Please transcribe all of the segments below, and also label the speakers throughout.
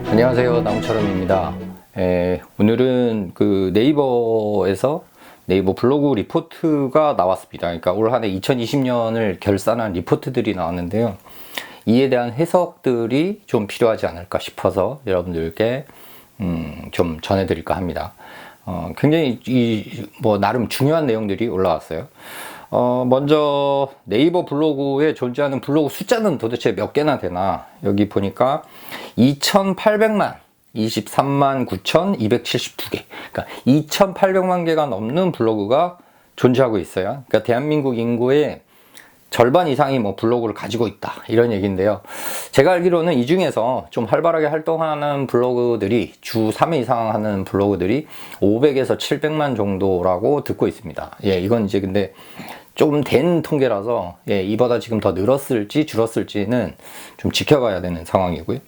Speaker 1: 안녕하세요, 나무처럼입니다. 오늘은 그 네이버에서 네이버 블로그 리포트가 나왔습니다. 그러니까 올 한해 2020년을 결산한 리포트들이 나왔는데요. 이에 대한 해석들이 좀 필요하지 않을까 싶어서 여러분들께 좀 전해드릴까 합니다. 굉장히 나름 중요한 내용들이 올라왔어요. 먼저 네이버 블로그에 존재하는 블로그 숫자는 도대체 몇 개나 되나? 여기 보니까 2800만 23만 9,272개. 그러니까 2800만 개가 넘는 블로그가 존재하고 있어요. 그러니까 대한민국 인구의 절반 이상이 뭐 블로그를 가지고 있다, 이런 얘기인데요. 제가 알기로는 이 중에서 좀 활발하게 활동하는 블로그들이, 주 3회 이상 하는 블로그들이 500에서 700만 정도라고 듣고 있습니다. 이건 이제 근데 조금 된 통계라서, 이보다 지금 더 늘었을지 줄었을지는 좀 지켜봐야 되는 상황이고요.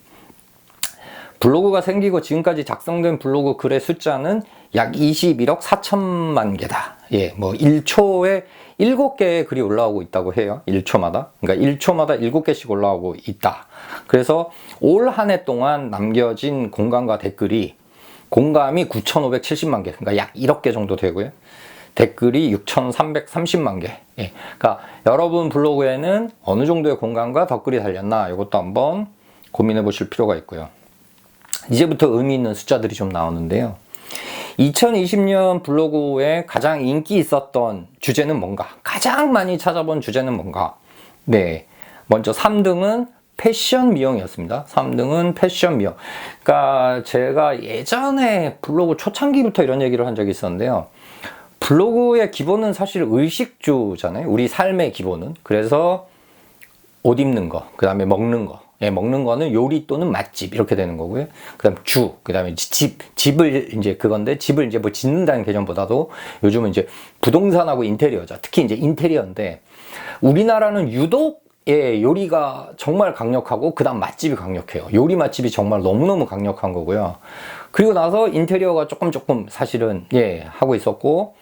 Speaker 1: 블로그가 생기고 지금까지 작성된 블로그 글의 숫자는 약 21억 4천만 개다. 1초에 7개의 글이 올라오고 있다고 해요. 1초마다. 그러니까 1초마다 7개씩 올라오고 있다. 그래서 올 한 해 동안 남겨진 공감과 댓글이, 공감이 9,570만 개. 그러니까 약 1억 개 정도 되고요. 댓글이 6,330만 개. 그러니까 여러분 블로그에는 어느 정도의 공감과 댓글이 달렸나, 이것도 한번 고민해 보실 필요가 있고요. 이제부터 의미 있는 숫자들이 좀 나오는데요. 2020년 블로그에 가장 인기 있었던 주제는 뭔가? 가장 많이 찾아본 주제는 뭔가? 먼저 3등은 패션 미용이었습니다. 3등은 패션 미용. 그러니까 제가 예전에 블로그 초창기부터 이런 얘기를 한 적이 있었는데요. 블로그의 기본은 사실 의식주잖아요. 우리 삶의 기본은. 그래서 옷 입는 거, 그 다음에 먹는 거. 먹는 거는 요리 또는 맛집, 이렇게 되는 거고요. 그 다음 그 다음에 집을 이제 그건데, 집을 이제 뭐 짓는다는 개념보다도 요즘은 이제 부동산하고 인테리어죠. 특히 이제 인테리어인데, 우리나라는 유독 요리가 정말 강력하고, 그 다음 맛집이 강력해요. 요리 맛집이 정말 너무너무 강력한 거고요. 그리고 나서 인테리어가 조금 사실은 하고 있었고,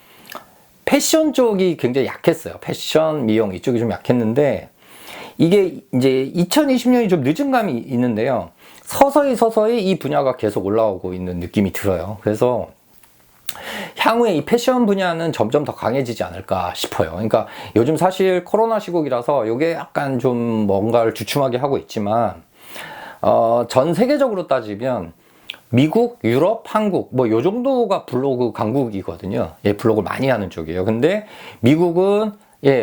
Speaker 1: 패션 쪽이 굉장히 약했어요. 패션 미용 이쪽이 좀 약했는데, 이게 이제 2020년이 좀 늦은 감이 있는데요. 서서히 이 분야가 계속 올라오고 있는 느낌이 들어요. 그래서 향후에 이 패션 분야는 점점 더 강해지지 않을까 싶어요. 그러니까 요즘 사실 코로나 시국이라서 이게 약간 좀 뭔가를 주춤하게 하고 있지만, 전 세계적으로 따지면 미국, 유럽, 한국 요 정도가 블로그 강국이거든요. 블로그를 많이 하는 쪽이에요. 근데 미국은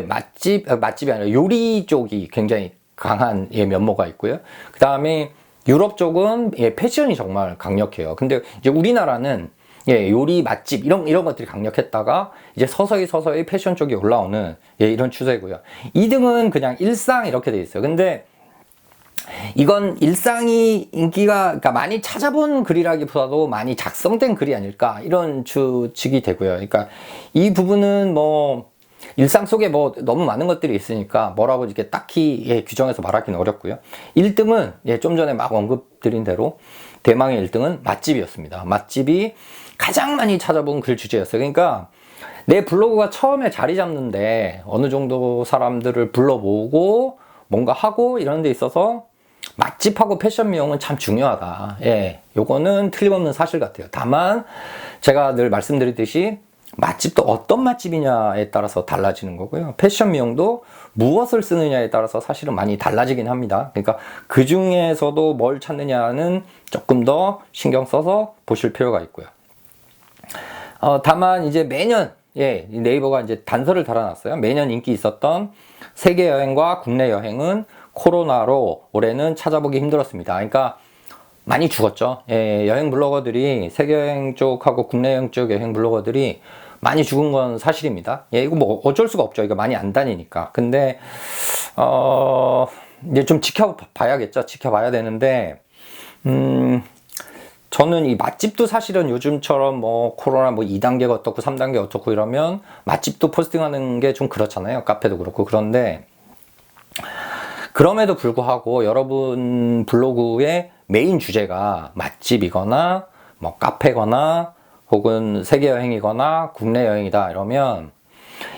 Speaker 1: 맛집이 아니라 요리 쪽이 굉장히 강한 면모가 있고요. 그 다음에 유럽 쪽은 패션이 정말 강력해요. 근데 이제 우리나라는 요리, 맛집 이런 것들이 강력했다가 이제 서서히 패션 쪽이 올라오는 이런 추세고요. 2등은 그냥 일상 이렇게 돼 있어요. 근데 이건 일상이 인기가, 그러니까 많이 찾아본 글이라기보다도 많이 작성된 글이 아닐까, 이런 추측이 되고요. 그러니까 이 부분은 일상 속에 너무 많은 것들이 있으니까 뭐라고 이렇게 딱히 규정해서 말하기는 어렵고요. 1등은 좀 전에 막 언급드린 대로 대망의 1등은 맛집이었습니다. 맛집이 가장 많이 찾아본 글 주제였어요. 그러니까 내 블로그가 처음에 자리 잡는데 어느 정도 사람들을 불러모으고 뭔가 하고 이런 데 있어서 맛집하고 패션 미용은 참 중요하다. 요거는 틀림없는 사실 같아요. 다만 제가 늘 말씀드리듯이 맛집도 어떤 맛집이냐에 따라서 달라지는 거고요. 패션 미용도 무엇을 쓰느냐에 따라서 사실은 많이 달라지긴 합니다. 그러니까 그 중에서도 뭘 찾느냐는 조금 더 신경 써서 보실 필요가 있고요. 다만 이제 매년 네이버가 이제 단서를 달아놨어요. 매년 인기 있었던 세계 여행과 국내 여행은 코로나로 올해는 찾아보기 힘들었습니다. 그러니까 많이 죽었죠. 여행 블로거들이, 세계 여행 쪽하고 국내 여행 쪽 여행 블로거들이 많이 죽은 건 사실입니다. 이거 어쩔 수가 없죠. 이거 많이 안 다니니까. 근데 이제 좀 지켜봐야겠죠. 지켜봐야 되는데, 저는 이 맛집도 사실은 요즘처럼 코로나 2단계가 어떻고 3단계 어떻고 이러면 맛집도 포스팅하는 게 좀 그렇잖아요. 카페도 그렇고. 그런데 그럼에도 불구하고 여러분 블로그의 메인 주제가 맛집이거나 카페거나 혹은 세계 여행이거나 국내 여행이다 이러면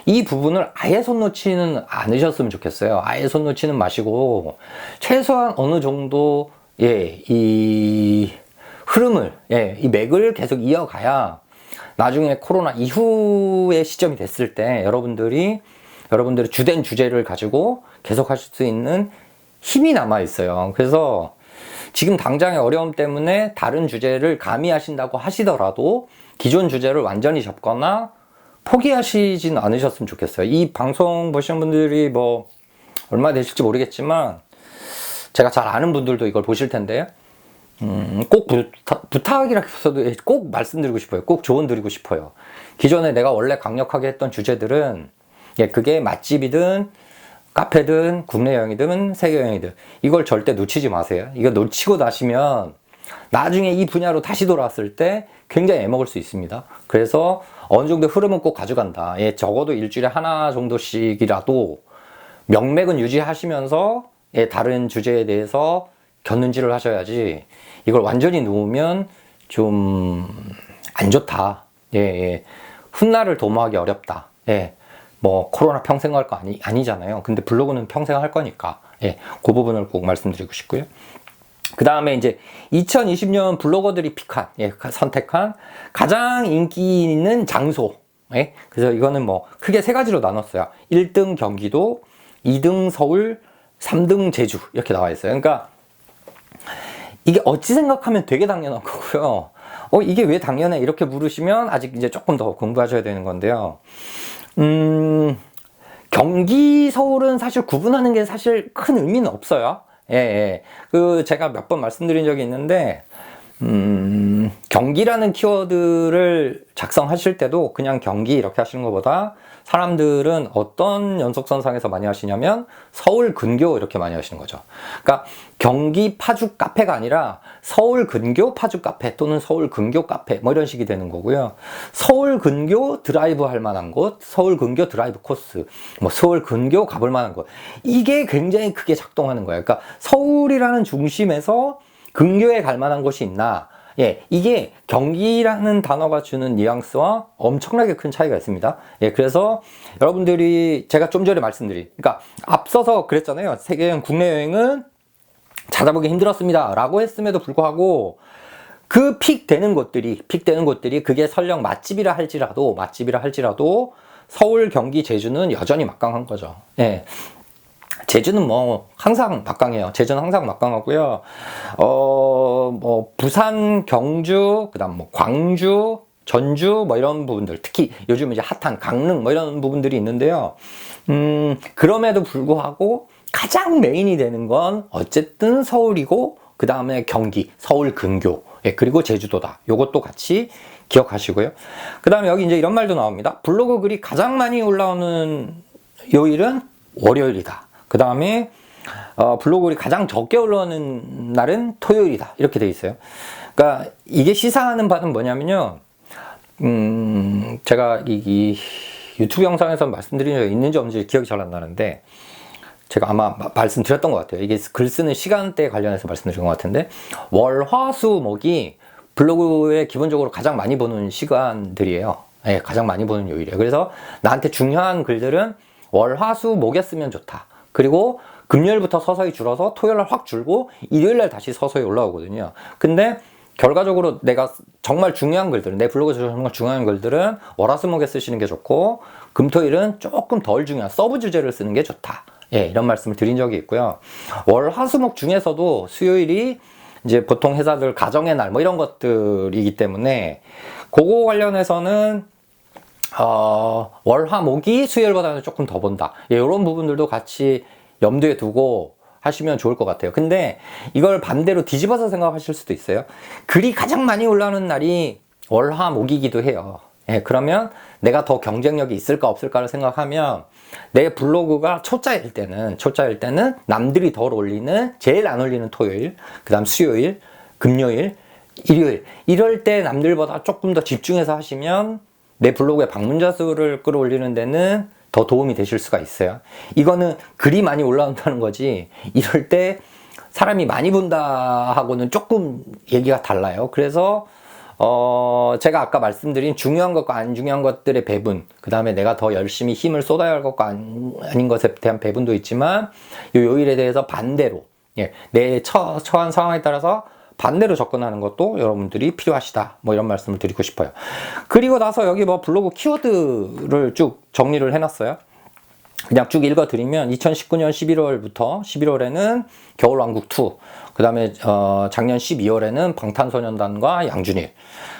Speaker 1: 이 부분을 아예 손 놓지는 않으셨으면 좋겠어요. 아예 손 놓지는 마시고 최소한 어느 정도 이 흐름을 이 맥을 계속 이어가야 나중에 코로나 이후의 시점이 됐을 때 여러분들의 주된 주제를 가지고 계속 하실 수 있는 힘이 남아 있어요. 그래서 지금 당장의 어려움 때문에 다른 주제를 감히 하신다고 하시더라도 기존 주제를 완전히 접거나 포기하시진 않으셨으면 좋겠어요. 이 방송 보시는 분들이 뭐 얼마 되실지 모르겠지만 제가 잘 아는 분들도 이걸 보실 텐데 꼭 부탁이라기보다도 꼭 말씀드리고 싶어요. 꼭 조언 드리고 싶어요. 기존에 내가 원래 강력하게 했던 주제들은 그게 맛집이든 카페든 국내 여행이든 세계 여행이든 이걸 절대 놓치지 마세요. 이거 놓치고 나시면 나중에 이 분야로 다시 돌아왔을 때 굉장히 애먹을 수 있습니다. 그래서 어느 정도 흐름은 꼭 가져간다. 적어도 일주일에 하나 정도씩이라도 명맥은 유지하시면서 다른 주제에 대해서 곁눈질을 하셔야지 이걸 완전히 놓으면 좀 안 좋다. 훗날을 도모하기 어렵다. 뭐 코로나 평생 할 거 아니잖아요. 근데 블로그는 평생 할 거니까 그 부분을 꼭 말씀드리고 싶고요. 그 다음에 이제 2020년 블로거들이 선택한 가장 인기 있는 장소. 그래서 이거는 뭐 크게 세 가지로 나눴어요. 1등 경기도, 2등 서울, 3등 제주 이렇게 나와 있어요. 그러니까 이게 어찌 생각하면 되게 당연한 거고요. 이게 왜 당연해? 이렇게 물으시면 아직 이제 조금 더 공부하셔야 되는 건데요. 경기, 서울은 사실 구분하는 게 사실 큰 의미는 없어요. 제가 몇 번 말씀드린 적이 있는데, 경기라는 키워드를 작성하실 때도 그냥 경기 이렇게 하시는 것보다 사람들은 어떤 연속선상에서 많이 하시냐면 서울 근교 이렇게 많이 하시는 거죠. 그러니까 경기 파주 카페가 아니라 서울 근교 파주 카페 또는 서울 근교 카페 뭐 이런 식이 되는 거고요. 서울 근교 드라이브 할 만한 곳, 서울 근교 드라이브 코스, 뭐 서울 근교 가볼 만한 곳. 이게 굉장히 크게 작동하는 거예요. 그러니까 서울이라는 중심에서 근교에 갈 만한 곳이 있나? 이게 경기라는 단어가 주는 뉘앙스와 엄청나게 큰 차이가 있습니다. 그래서 여러분들이 제가 좀 전에 말씀드린, 그러니까 앞서서 그랬잖아요. 세계여행, 국내 여행은 찾아보기 힘들었습니다. 라고 했음에도 불구하고 그 픽 되는 곳들이 그게 설령 맛집이라 할지라도 서울, 경기, 제주는 여전히 막강한 거죠. 제주는 뭐 항상 막강해요. 제주는 항상 막강하고요. 뭐 부산, 경주, 그다음 뭐 광주, 전주 뭐 이런 부분들, 특히 요즘 이제 핫한 강릉 뭐 이런 부분들이 있는데요. 그럼에도 불구하고 가장 메인이 되는 건 어쨌든 서울이고 그 다음에 경기, 서울 근교, 그리고 제주도다. 요것도 같이 기억하시고요. 그 다음에 여기 이제 이런 말도 나옵니다. 블로그 글이 가장 많이 올라오는 요일은 월요일이다. 그 다음에 블로그 글이 가장 적게 올라오는 날은 토요일이다. 이렇게 돼 있어요. 그러니까 이게 시사하는 바는 뭐냐면요. 제가 이 유튜브 영상에서 말씀드린 적이 있는지 없는지 기억이 잘 안 나는데 제가 아마 말씀드렸던 것 같아요. 이게 글 쓰는 시간대 관련해서 말씀드린 것 같은데 월, 화, 수, 목이 블로그에 기본적으로 가장 많이 보는 시간들이에요. 가장 많이 보는 요일이에요. 그래서 나한테 중요한 글들은 월, 화, 수, 목에 쓰면 좋다. 그리고 금요일부터 서서히 줄어서 토요일날 확 줄고 일요일날 다시 서서히 올라오거든요. 근데 결과적으로 내가 정말 중요한 글들은, 내 블로그에서 정말 중요한 글들은 월화수목에 쓰시는 게 좋고 금토일은 조금 덜 중요한 서브 주제를 쓰는 게 좋다. 이런 말씀을 드린 적이 있고요. 월화수목 중에서도 수요일이 이제 보통 회사들 가정의 날 뭐 이런 것들이기 때문에 그거 관련해서는 월화목이 수요일보다는 조금 더 본다. 이런 부분들도 같이 염두에 두고 하시면 좋을 것 같아요. 근데 이걸 반대로 뒤집어서 생각하실 수도 있어요. 글이 가장 많이 올라오는 날이 월화목이기도 해요. 그러면 내가 더 경쟁력이 있을까 없을까를 생각하면 내 블로그가 초짜일 때는 남들이 덜 올리는, 제일 안 올리는 토요일, 그 다음 수요일, 금요일, 일요일, 이럴 때 남들보다 조금 더 집중해서 하시면 내 블로그의 방문자 수를 끌어올리는 데는 더 도움이 되실 수가 있어요. 이거는 글이 많이 올라온다는 거지 이럴 때 사람이 많이 본다 하고는 조금 얘기가 달라요. 그래서 제가 아까 말씀드린 중요한 것과 안 중요한 것들의 배분, 그 다음에 내가 더 열심히 힘을 쏟아야 할 것과 아닌 것에 대한 배분도 있지만, 이 요일에 대해서 반대로, 예, 내 처한 상황에 따라서 반대로 접근하는 것도 여러분들이 필요하시다. 뭐 이런 말씀을 드리고 싶어요. 그리고 나서 여기 뭐 블로그 키워드를 쭉 정리를 해놨어요. 그냥 쭉 읽어드리면 2019년 11월부터 11월에는 겨울왕국2, 그 다음에 작년 12월에는 방탄소년단과 양준일,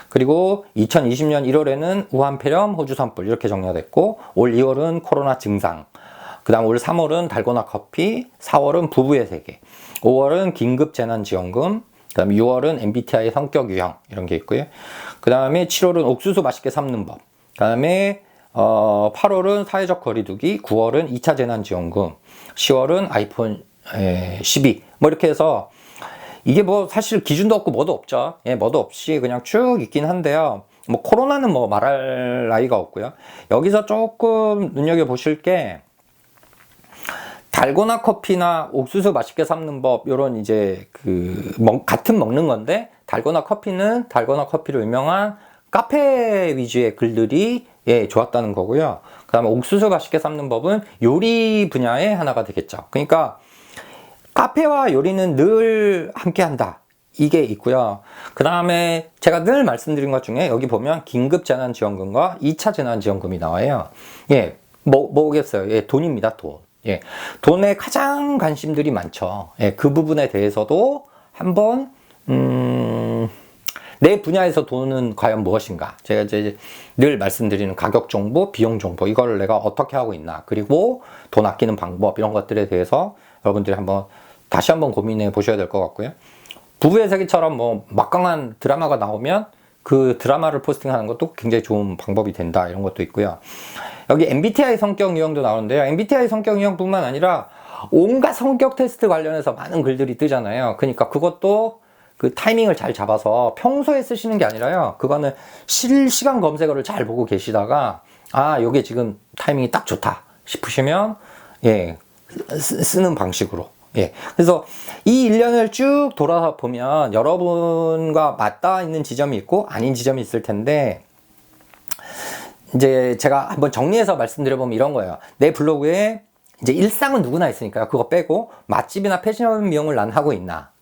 Speaker 1: 그리고 2020년 1월에는 우한폐렴, 호주 산불 이렇게 정리가 됐고, 올 2월은 코로나 증상, 그 다음 올 3월은 달고나 커피, 4월은 부부의 세계, 5월은 긴급재난지원금, 그 다음에 6월은 MBTI 성격 유형 이런 게 있고요. 그 다음에 7월은 옥수수 맛있게 삶는 법, 그 다음에 8월은 사회적 거리두기, 9월은 2차 재난지원금, 10월은 아이폰 12, 뭐 이렇게 해서 이게 뭐 사실 기준도 없고 뭐도 없죠. 예, 뭐도 없이 그냥 쭉 있긴 한데요. 뭐 코로나는 뭐 말할 나위가 없고요. 여기서 조금 눈여겨보실 게 달고나 커피나 옥수수 맛있게 삶는 법, 요런 이제 같은 먹는 건데, 달고나 커피는 달고나 커피로 유명한 카페 위주의 글들이 예, 좋았다는 거고요. 그 다음에 옥수수 맛있게 삶는 법은 요리 분야의 하나가 되겠죠. 그러니까 카페와 요리는 늘 함께 한다. 이게 있고요. 그 다음에 제가 늘 말씀드린 것 중에 여기 보면 긴급재난지원금과 2차 재난지원금이 나와요. 예, 뭐겠어요? 예, 돈입니다, 돈. 예, 돈에 가장 관심들이 많죠. 예, 그 부분에 대해서도 한번, 내 분야에서 돈은 과연 무엇인가? 제가 이제 늘 말씀드리는 가격 정보, 비용 정보, 이걸 내가 어떻게 하고 있나? 그리고 돈 아끼는 방법, 이런 것들에 대해서 여러분들이 다시 한번 고민해 보셔야 될 것 같고요. 부부의 세계처럼 뭐 막강한 드라마가 나오면 그 드라마를 포스팅하는 것도 굉장히 좋은 방법이 된다. 이런 것도 있고요. 여기 MBTI 성격 유형도 나오는데요. MBTI 성격 유형뿐만 아니라 온갖 성격 테스트 관련해서 많은 글들이 뜨잖아요. 그러니까 그것도 그 타이밍을 잘 잡아서 평소에 쓰시는 게 아니라요. 그거는 실시간 검색어를 잘 보고 계시다가 요게 지금 타이밍이 딱 좋다 싶으시면 예, 쓰는 방식으로. 예. 그래서 이 1년을 쭉 돌아보면 여러분과 맞닿아 있는 지점이 있고 아닌 지점이 있을 텐데, 이제 제가 한번 정리해서 말씀드려보면 이런 거예요. 내 블로그에 이제 일상은 누구나 있으니까요. 그거 빼고 맛집이나 패션 미용을 난 하고 있나?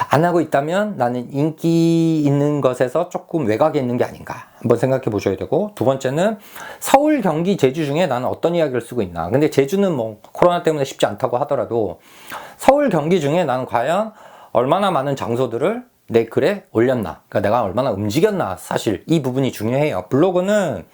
Speaker 1: 안 하고 있다면 나는 인기 있는 것에서 조금 외곽에 있는 게 아닌가 한번 생각해 보셔야 되고, 두 번째는 서울, 경기, 제주 중에 나는 어떤 이야기를 쓰고 있나. 근데 제주는 뭐 코로나 때문에 쉽지 않다고 하더라도 서울, 경기 중에 나는 과연 얼마나 많은 장소들을 내 글에 올렸나, 그러니까 내가 얼마나 움직였나. 사실 이 부분이 중요해요. 블로그는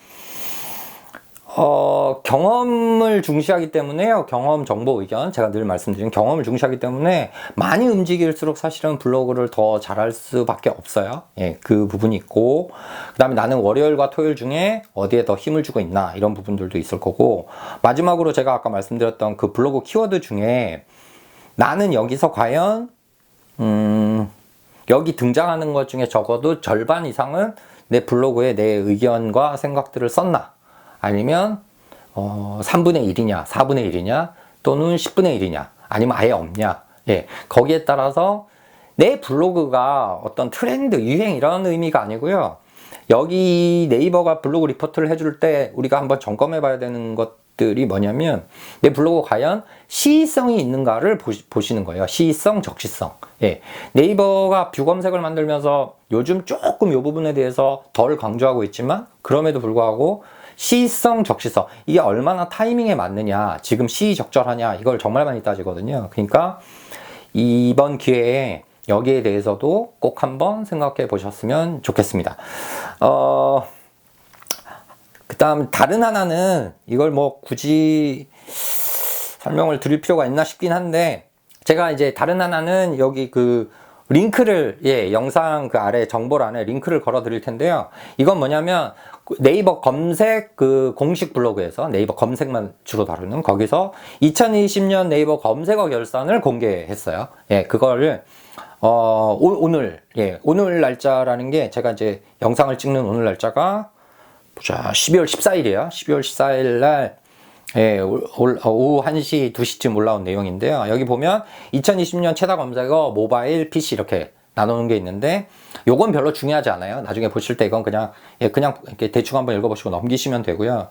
Speaker 1: 경험을 중시하기 때문에요. 경험, 정보, 의견. 제가 늘 말씀드린 경험을 중시하기 때문에 많이 움직일수록 사실은 블로그를 더 잘할 수밖에 없어요. 예, 그 부분이 있고, 그 다음에 나는 월요일과 토요일 중에 어디에 더 힘을 주고 있나, 이런 부분들도 있을 거고, 마지막으로 제가 아까 말씀드렸던 그 블로그 키워드 중에 나는 여기서 과연 여기 등장하는 것 중에 적어도 절반 이상은 내 블로그에 내 의견과 생각들을 썼나, 아니면 3분의 1이냐 4분의 1이냐 또는 10분의 1이냐 아니면 아예 없냐. 예, 거기에 따라서 내 블로그가 어떤 트렌드, 유행 이런 의미가 아니고요. 여기 네이버가 블로그 리포트를 해줄 때 우리가 한번 점검해 봐야 되는 것들이 뭐냐면, 내 블로그 과연 시의성이 있는가를 보시는 거예요. 시의성, 적시성. 예, 네이버가 뷰 검색을 만들면서 요즘 조금 이 부분에 대해서 덜 강조하고 있지만, 그럼에도 불구하고 시의성, 적시성, 이게 얼마나 타이밍에 맞느냐, 지금 시의적절하냐, 이걸 정말 많이 따지거든요. 그러니까 이번 기회에 여기에 대해서도 꼭 한번 생각해 보셨으면 좋겠습니다. 그 다음 다른 하나는 이걸 뭐 굳이 설명을 드릴 필요가 있나 싶긴 한데, 제가 이제 다른 하나는 여기 그 링크를, 예, 영상 그 아래 정보란에 링크를 걸어 드릴 텐데요. 이건 뭐냐면 네이버 검색 그 공식 블로그에서 네이버 검색만 주로 다루는, 거기서 2020년 네이버 검색어 결산을 공개했어요. 예, 그거를 오늘, 예, 오늘 날짜라는 게, 제가 이제 영상을 찍는 오늘 날짜가 보자, 12월 14일이에요. 12월 14일 날, 예, 오후 1시, 2시쯤 올라온 내용인데요. 여기 보면 2020년 최다 검색어 모바일, PC 이렇게 나누는 게 있는데 요건 별로 중요하지 않아요. 나중에 보실 때 이건 그냥 그냥 이렇게 대충 한번 읽어보시고 넘기시면 되고요.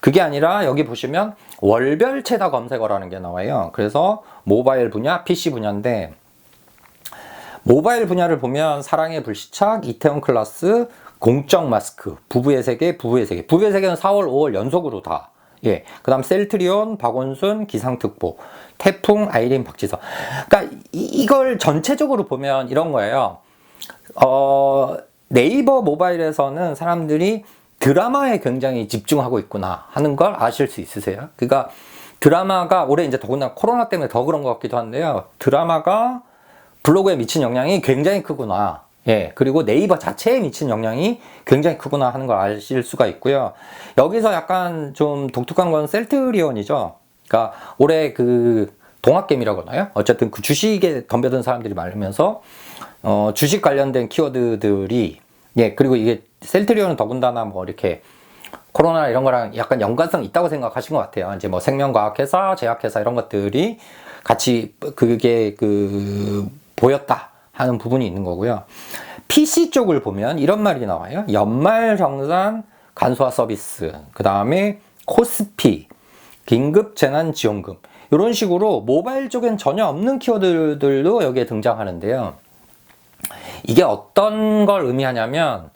Speaker 1: 그게 아니라 여기 보시면 월별 최다 검색어라는 게 나와요. 그래서 모바일 분야, PC 분야인데 모바일 분야를 보면 사랑의 불시착, 이태원 클라스, 공적 마스크, 부부의 세계, 부부의 세계. 부부의 세계는 4월, 5월 연속으로 다. 예. 그 다음 셀트리온, 박원순, 기상특보, 태풍, 아이린, 박지성. 그러니까 이걸 전체적으로 보면 이런 거예요. 네이버 모바일에서는 사람들이 드라마에 굉장히 집중하고 있구나 하는 걸 아실 수 있으세요? 그러니까 드라마가 올해 이제 더군다나 코로나 때문에 더 그런 것 같기도 한데요. 드라마가 블로그에 미친 영향이 굉장히 크구나. 예, 그리고 네이버 자체에 미친 영향이 굉장히 크구나 하는 걸 아실 수가 있고요. 여기서 약간 좀 독특한 건 셀트리온이죠. 그러니까 올해 그 동학개미라고 하나요? 어쨌든 그 주식에 덤벼든 사람들이 많으면서 주식 관련된 키워드들이 예, 그리고 이게 셀트리온은 더군다나 뭐 이렇게 코로나 이런 거랑 약간 연관성 있다고 생각하신 것 같아요. 이제 뭐 생명과학회사, 제약회사 이런 것들이 같이 그게 보였다 하는 부분이 있는 거고요. PC 쪽을 보면 이런 말이 나와요. 연말 정산 간소화 서비스, 그 다음에 코스피, 긴급 재난 지원금 이런 식으로 모바일 쪽엔 전혀 없는 키워드들도 여기에 등장하는데요. 이게 어떤 걸 의미하냐면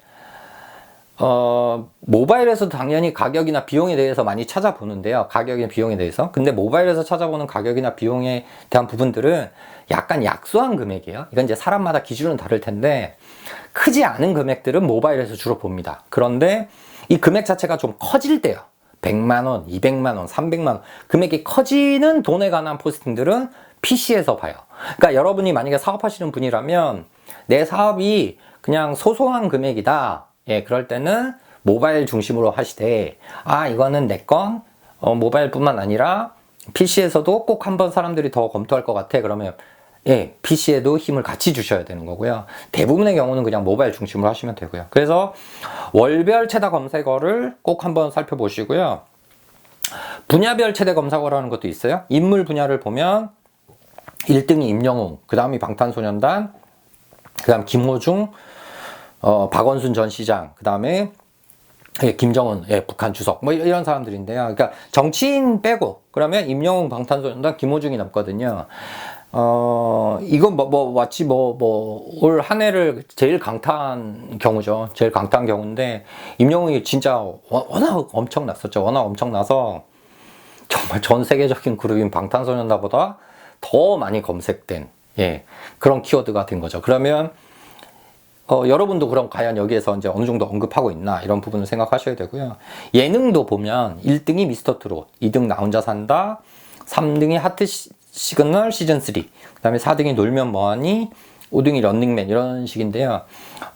Speaker 1: 모바일에서 당연히 가격이나 비용에 대해서 많이 찾아보는데요. 가격이나 비용에 대해서. 근데 모바일에서 찾아보는 가격이나 비용에 대한 부분들은 약간 약소한 금액이에요. 이건 이제 사람마다 기준은 다를 텐데 크지 않은 금액들은 모바일에서 주로 봅니다. 그런데 이 금액 자체가 좀 커질 때요. 100만 원, 200만 원, 300만 원 금액이 커지는 돈에 관한 포스팅들은 PC에서 봐요. 그러니까 여러분이 만약에 사업하시는 분이라면 내 사업이 그냥 소소한 금액이다. 예, 그럴 때는 모바일 중심으로 하시되 이거는 내 건 모바일뿐만 아니라 PC에서도 꼭 한번 사람들이 더 검토할 것 같아. 그러면 예, PC에도 힘을 같이 주셔야 되는 거고요. 대부분의 경우는 그냥 모바일 중심으로 하시면 되고요. 그래서 월별 최다 검색어를 꼭 한번 살펴보시고요. 분야별 최대 검색어라는 것도 있어요. 인물 분야를 보면 1등이 임영웅, 그 다음이 방탄소년단, 그 다음 김호중, 박원순 전 시장, 그 다음에 김정은, 북한 주석, 뭐 이런 사람들인데요. 그러니까 정치인 빼고 그러면 임영웅, 방탄소년단, 김호중이 남거든요. 이건 마치 올 한 해를 제일 강타한 경우죠. 제일 강타한 경우인데 임영웅이 진짜 워낙 엄청났었죠. 워낙 엄청나서 정말 전 세계적인 그룹인 방탄소년단보다 더 많이 검색된 그런 키워드가 된 거죠. 그러면 여러분도 그럼 과연 여기에서 이제 어느 정도 언급하고 있나 이런 부분을 생각하셔야 되고요. 예능도 보면 1등이 미스터 트롯, 2등 나 혼자 산다, 3등이 하트 시그널 시즌 3, 그 다음에 4등이 놀면 뭐하니, 5등이 런닝맨 이런 식인데요.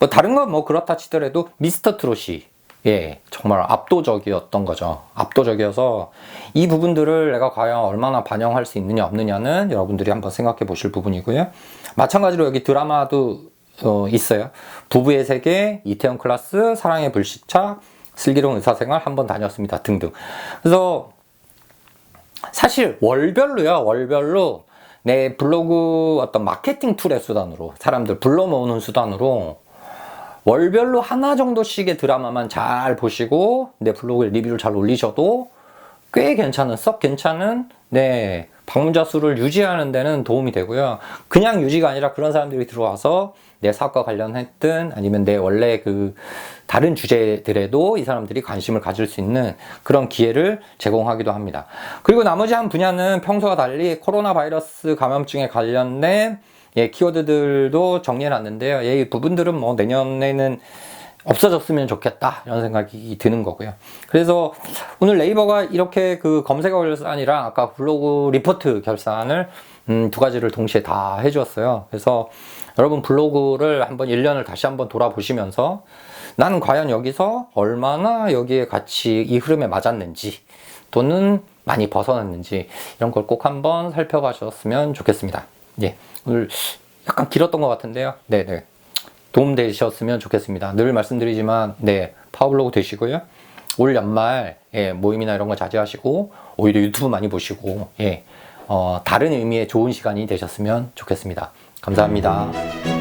Speaker 1: 뭐 다른 건 뭐 그렇다 치더라도 미스터 트롯이 정말 압도적이었던 거죠. 압도적이어서 이 부분들을 내가 과연 얼마나 반영할 수 있느냐 없느냐는 여러분들이 한번 생각해 보실 부분이고요. 마찬가지로 여기 드라마도 있어요. 부부의 세계, 이태원 클라스, 사랑의 불시착, 슬기로운 의사생활 한번 다녔습니다 등등. 그래서 사실 월별로 내 블로그 어떤 마케팅 툴의 수단으로 사람들 불러 모으는 수단으로 월별로 하나 정도씩의 드라마만 잘 보시고 내 블로그에 리뷰를 잘 올리셔도 꽤 괜찮은, 썩 괜찮은 방문자 수를 유지하는 데는 도움이 되고요. 그냥 유지가 아니라 그런 사람들이 들어와서 내 사업과 관련했든 아니면 내 원래 그 다른 주제들에도 이 사람들이 관심을 가질 수 있는 그런 기회를 제공하기도 합니다. 그리고 나머지 한 분야는 평소와 달리 코로나 바이러스 감염증에 관련된 키워드들도 정리해놨는데요. 이 부분들은 뭐 내년에는 없어졌으면 좋겠다 이런 생각이 드는 거고요. 그래서 오늘 네이버가 이렇게 그 검색어 결산이랑 아까 블로그 리포트 결산을 두 가지를 동시에 다 해주었어요. 그래서 여러분 블로그를 한번 1년을 다시 한번 돌아보시면서 나는 과연 여기서 얼마나 여기에 같이 이 흐름에 맞았는지 또는 많이 벗어났는지 이런 걸 꼭 한번 살펴보셨으면 좋겠습니다. 오늘 약간 길었던 것 같은데요. 도움되셨으면 좋겠습니다. 늘 말씀드리지만 파워블로그 되시고요. 올 연말 모임이나 이런 거 자제하시고 오히려 유튜브 많이 보시고 다른 의미의 좋은 시간이 되셨으면 좋겠습니다. 감사합니다.